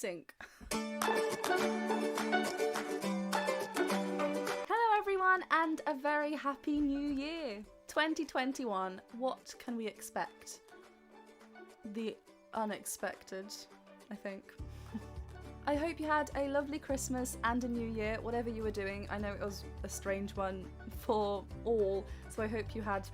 sync. Hello everyone, and a very happy new year. 2021, what can we expect? The unexpected, I think. I hope you had a lovely Christmas and a new year, whatever you were doing. I know it was a strange one for all, so I hope you had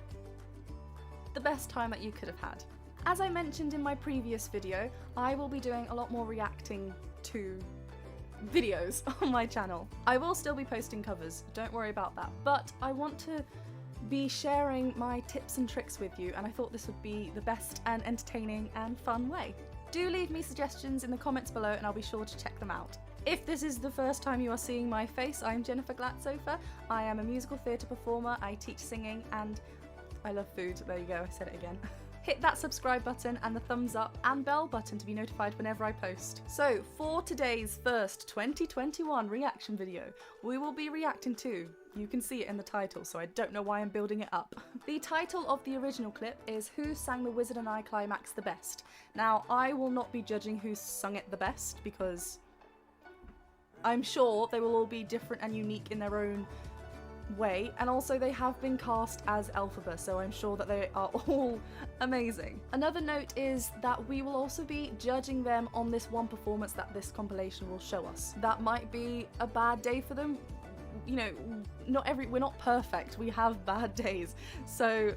the best time that you could have had. As I mentioned in my previous video, I will be doing a lot more reacting to videos on my channel. I will still be posting covers, don't worry about that, but I want to be sharing my tips and tricks with you, and I thought this would be the best and entertaining and fun way. Do leave me suggestions in the comments below and I'll be sure to check them out. If this is the first time you are seeing my face, I'm Jennifer Glatzhofer. I am a musical theatre performer, I teach singing, and I love food. There you go, I said it again. Hit that subscribe button and the thumbs up and bell button to be notified whenever I post. So for today's first 2021 reaction video, we will be reacting to, you can see it in the title, so I don't know why I'm building it up. The title of the original clip is Who Sang the Wizard and I Climax the Best? Now, I will not be judging who sung it the best because I'm sure they will all be different and unique in their own way, and also they have been cast as Elphaba, so I'm sure that they are all amazing. Another note is that we will also be judging them on this one performance that this compilation will show us. That might be a bad day for them. You know, we're not perfect, we have bad days, so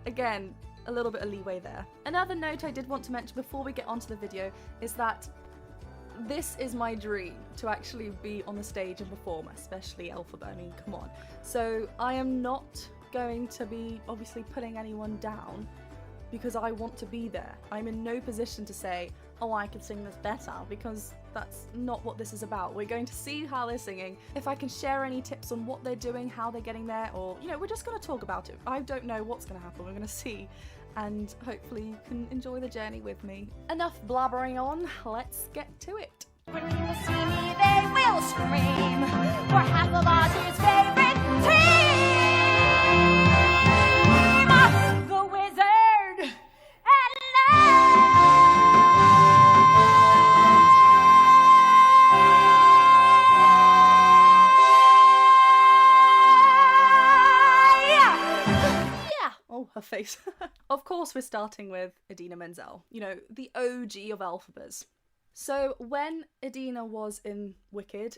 again, a little bit of leeway there. Another note I did want to mention before we get onto the video is that this is my dream, to actually be on the stage and perform, especially Elphaba, I mean, come on. So I am not going to be obviously putting anyone down because I want to be there. I'm in no position to say, oh, I can sing this better, because that's not what this is about. We're going to see how they're singing. If I can share any tips on what they're doing, how they're getting there, or, you know, we're just going to talk about it. I don't know what's going to happen, we're going to see. And hopefully you can enjoy the journey with me. Enough blabbering on, let's get to it. When people see me, they will scream. We're half of Ozzy's favorite team, the Wizard and Yeah. Oh, her face. Of course, we're starting with Idina Menzel. You know, the OG of Elphabas. So when Idina was in Wicked,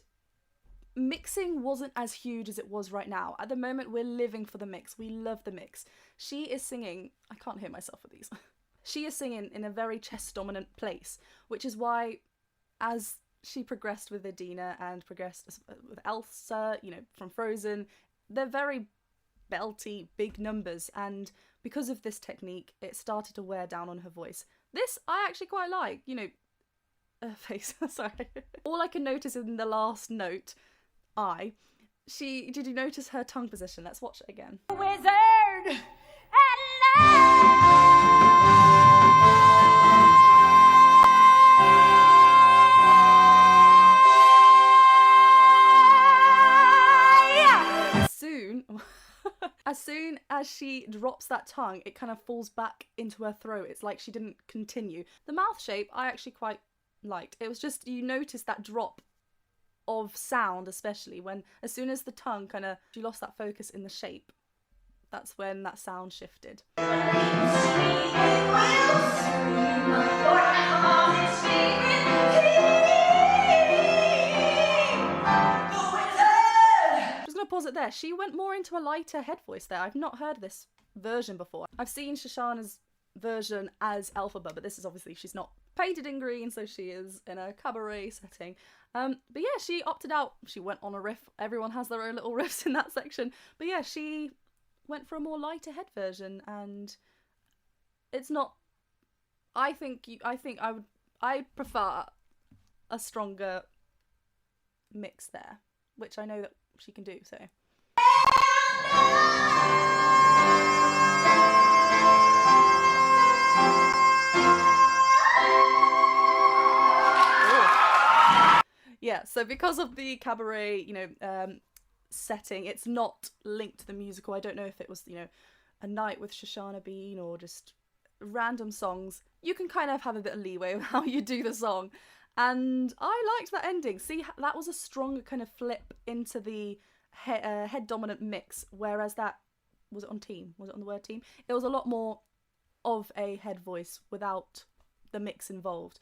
mixing wasn't as huge as it was right now. At the moment, we're living for the mix. We love the mix. She is singing, I can't hear myself with these. She is singing in a very chest-dominant place, which is why as she progressed with Idina and progressed with Elsa, you know, from Frozen, they're very belty, big numbers, and because of this technique, it started to wear down on her voice. This I actually quite like, you know, face, sorry. All I can notice in the last note, did you notice her tongue position? Let's watch it again. Wizard and As soon as she drops that tongue, it kind of falls back into her throat. It's like she didn't continue. The mouth shape I actually quite liked. It was just, you notice that drop of sound, especially when as soon as the tongue she lost that focus in the shape, that's when that sound shifted. Pause it there. She went more into a lighter head voice there. I've not heard this version before. I've seen Shoshana's version as Elphaba, but this is obviously, she's not painted in green, so she is in a cabaret setting. But yeah, she opted out. She went on a riff. Everyone has their own little riffs in that section. But yeah, she went for a more lighter head version, and it's not, I prefer a stronger mix there, which I know that she can do, so. Yeah, so because of the cabaret, you know, setting, it's not linked to the musical. I don't know if it was, you know, a night with Shoshana Bean or just random songs. You can kind of have a bit of leeway with how you do the song. And I liked that ending. See, that was a stronger kind of flip into the head dominant mix, whereas that, was it on team? Was it on the word team? It was a lot more of a head voice without the mix involved.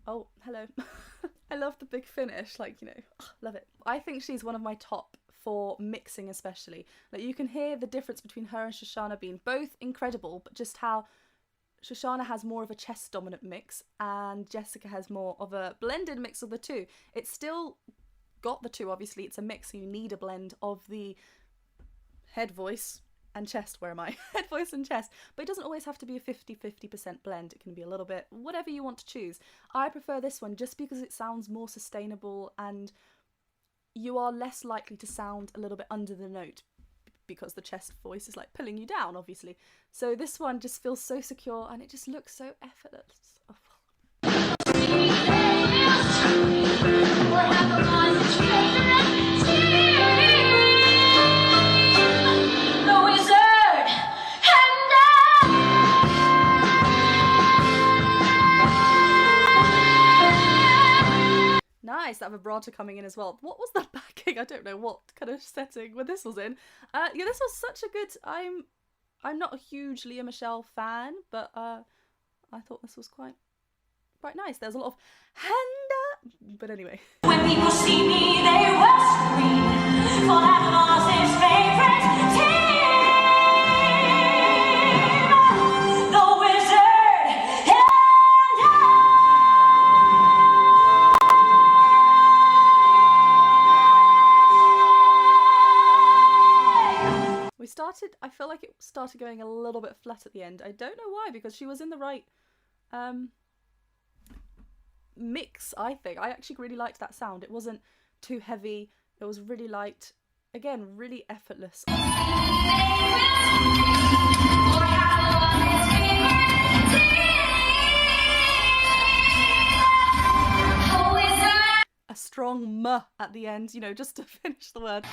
Oh, hello. I love the big finish, like, you know, love it. I think she's one of my top for mixing especially. Like, you can hear the difference between her and Shoshana being both incredible, but just how Shoshana has more of a chest dominant mix and Jessica has more of a blended mix of the two. It's still got the two, obviously, it's a mix, so you need a blend of the head voice and chest, where am I? Head voice and chest. But it doesn't always have to be a 50-50% blend. It can be a little bit, whatever you want to choose. I prefer this one just because it sounds more sustainable and you are less likely to sound a little bit under the note because the chest voice is like pulling you down, obviously. So this one just feels so secure and it just looks so effortless. Oh. Nice, that vibrato coming in as well. What was the backing? I don't know what kind of setting when this was in. Yeah, this was such a good. I'm not a huge Lea Michele fan, but I thought this was quite nice. There's a lot of hand, but anyway. When people see me, they will scream. For that was his favorite team, the Wizard and I feel like it started going a little bit flat at the end. I don't know why, because she was in the right mix, I think. I actually really liked that sound. It wasn't too heavy. It was really light. Again, really effortless. A strong "m" at the end, you know, just to finish the word.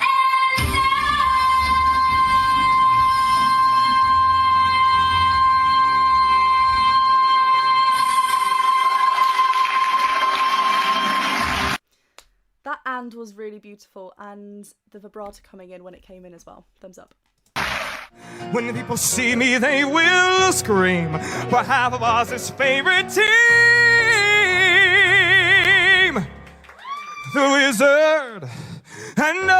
That "and" was really beautiful, and the vibrato coming in when it came in as well. Thumbs up. When the people see me, they will scream. For half of Oz's favorite team, the Wizard and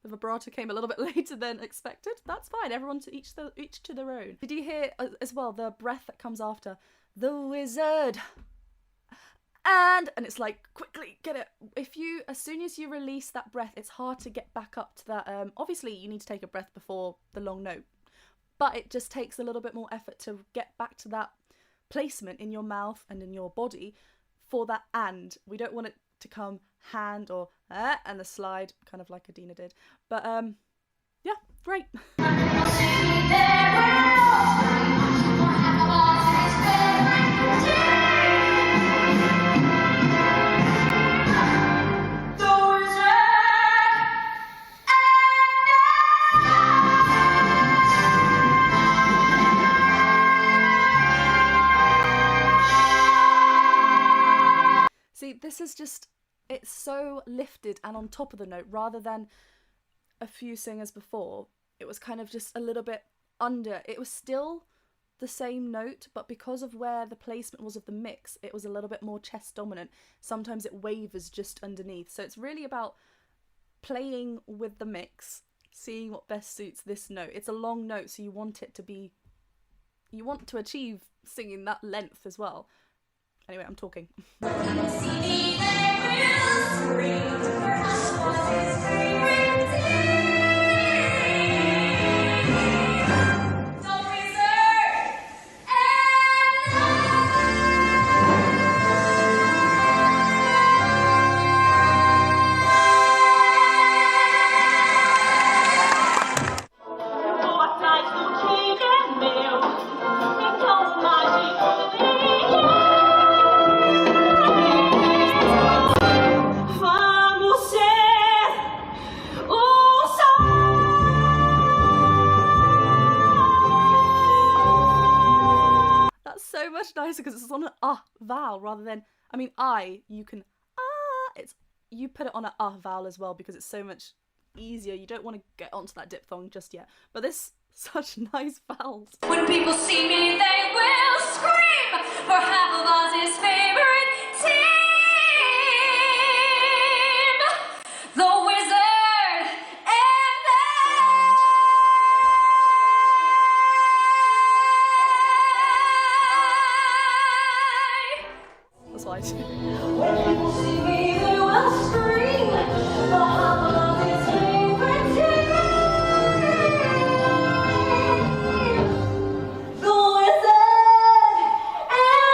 The vibrato came a little bit later than expected. That's fine. Everyone to each to their own. Did you hear as well the breath that comes after? The Wizard. And it's like, quickly get it. As soon as you release that breath, it's hard to get back up to that. Obviously you need to take a breath before the long note, but it just takes a little bit more effort to get back to that placement in your mouth and in your body for that "and." We don't want it to come hand or and the slide, kind of like Adina did. But yeah, great. See, this is just, it's so lifted and on top of the note rather than a few singers before. It was kind of just a little bit under. It was still the same note, but because of where the placement was of the mix, it was a little bit more chest dominant. Sometimes it wavers just underneath. So it's really about playing with the mix, seeing what best suits this note. It's a long note, so you want it to be, you want to achieve singing that length as well. Anyway, I'm talking. much nicer because it's on an vowel rather than, I mean, you can you put it on a vowel as well because it's so much easier. You don't want to get onto that diphthong just yet. But this, such nice vowels. When people see me, they will scream for half of Oz's favorite team, the Wizard and That's what I do. When people see me, they will scream for half of Oz's favorite team, the Wizard and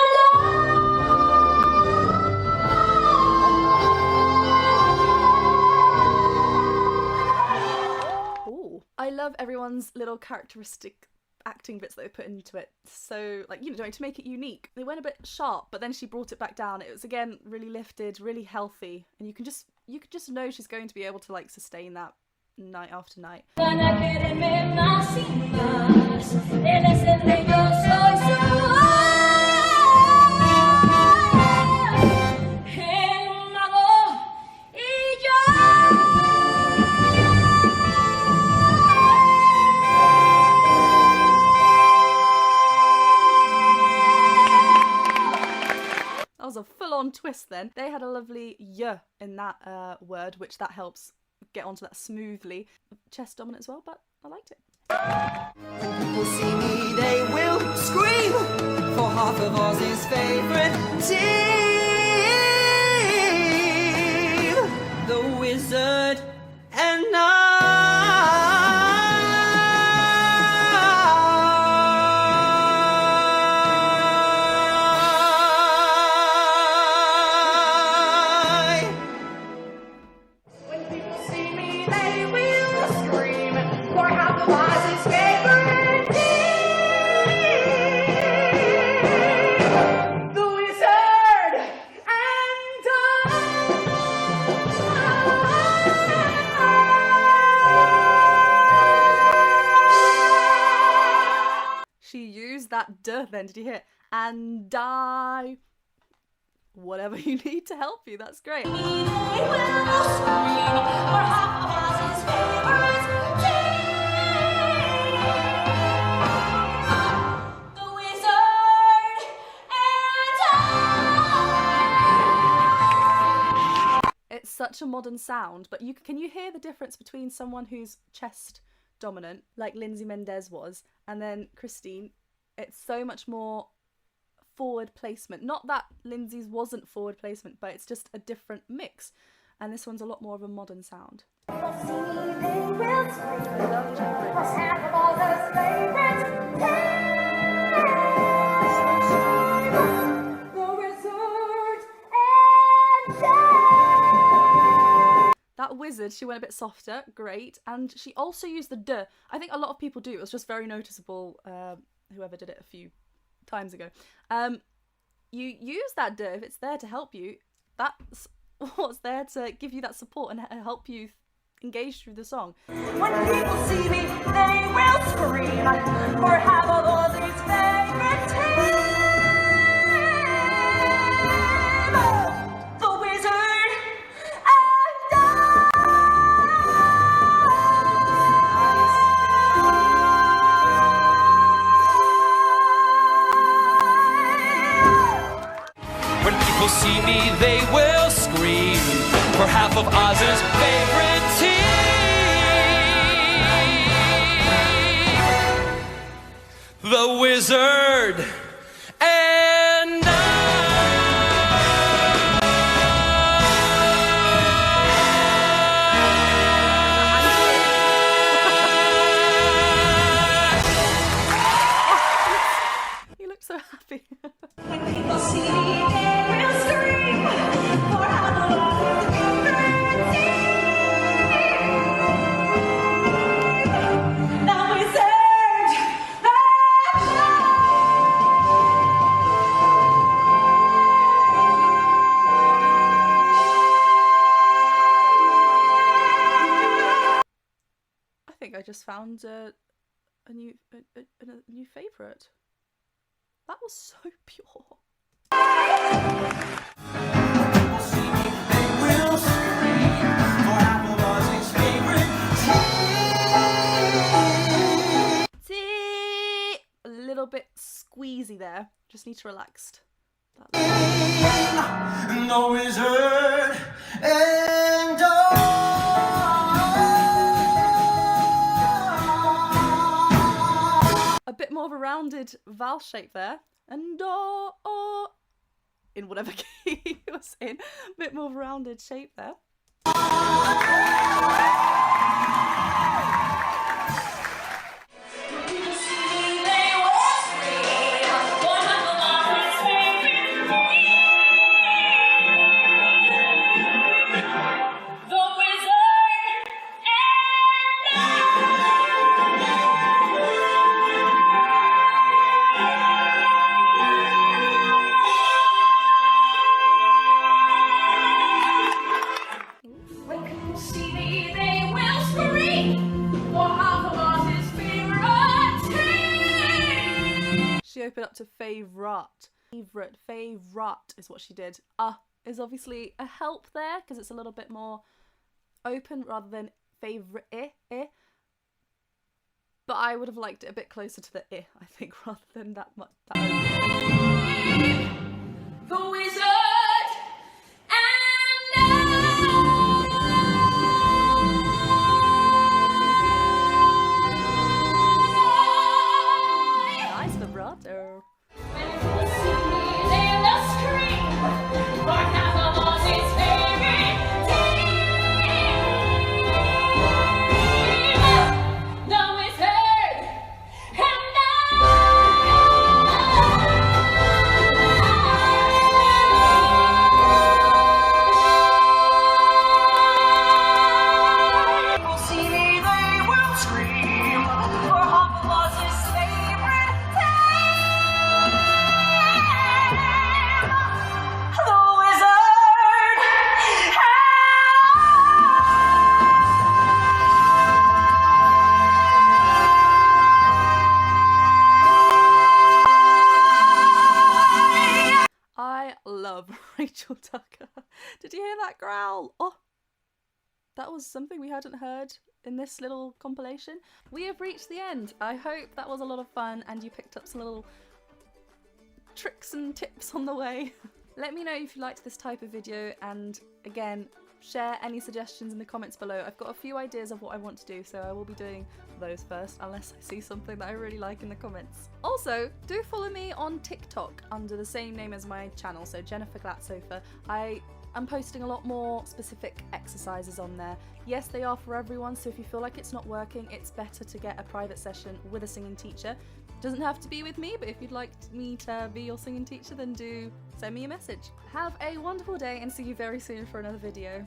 Ooh. I love everyone's little characteristic acting bits that they put into it. So, like, to make it unique. They went a bit sharp, but then she brought it back down. It was, again, really lifted, really healthy. And you could just know she's going to be able to, like, sustain that night after night. Van quererme más y más. Él es el rey, yo soy su el mago y yo. That was a full-on twist then. They had a lovely y in that word, which that helps get onto that smoothly. Chest dominant as well, but I liked it. When people see me, they will scream for half of Oz's favourite team, the Wizard and I. When people see me, they will scream for half of Oz's favorite team, the Wizard and She used that duh then, did you hear it? And I... Whatever you need to help you, that's great. They will scream for half of Oz's favorite team, the Wizard and It's such a modern sound, but can you hear the difference between someone who's chest dominant, like Lindsay Mendez was, and then Christine? It's so much more forward placement. Not that Lindsay's wasn't forward placement, but it's just a different mix. And this one's a lot more of a modern sound. people see me, they will scream for half of Oz's favorite team, the Wizard and That wizard, she went a bit softer, great, and she also used the duh. I think a lot of people do. It was just very noticeable. Whoever did it a few times ago. You use that duh if it's there to help you. That's what's there to give you that support and help you engage through the song. when people see me, they will scream for half of Oz's favorite team, the Wizard and When people see me, they will scream for half of Oz's favorite team, the Wizard and You look so happy. when people see me, they will scream for half of Oz's favorite team, the Wizard I think I just found a new favourite. That was so pure. Will scream for half of Ozzy's favorite See, a little bit squeezy there. Just need to relax. the wizard and A bit more of a rounded vowel shape there. And in whatever key it was in. A bit more of a rounded shape there. When people see me, they will scream for half of Ozzy's favorite team. She opened up to favourite. Favourite is what she did. Is obviously a help there because it's a little bit more open rather than favourite. But I would have liked it a bit closer to the I think, rather than that much. That The wizard nice vibrato. When people see me, they will scream for half of Ozzy's favorite team. The wizard and people see me, they will scream for half of Ozzy's favorite team. The wizard I love Rachel Tucker. Did you hear that growl? Oh, that was something we hadn't heard in this little compilation. We have reached the end. I hope that was a lot of fun and you picked up some little tricks and tips on the way. Let me know if you liked this type of video, and again, share any suggestions in the comments below. I've got a few ideas of what I want to do, so I will be doing those first unless I see something that I really like in the comments. Also, do follow me on TikTok under the same name as my channel, so Jennifer Glatzhofer. I'm posting a lot more specific exercises on there. Yes, they are for everyone, so if you feel like it's not working, it's better to get a private session with a singing teacher. Doesn't have to be with me, but if you'd like me to be your singing teacher, then do send me a message. Have a wonderful day and see you very soon for another video.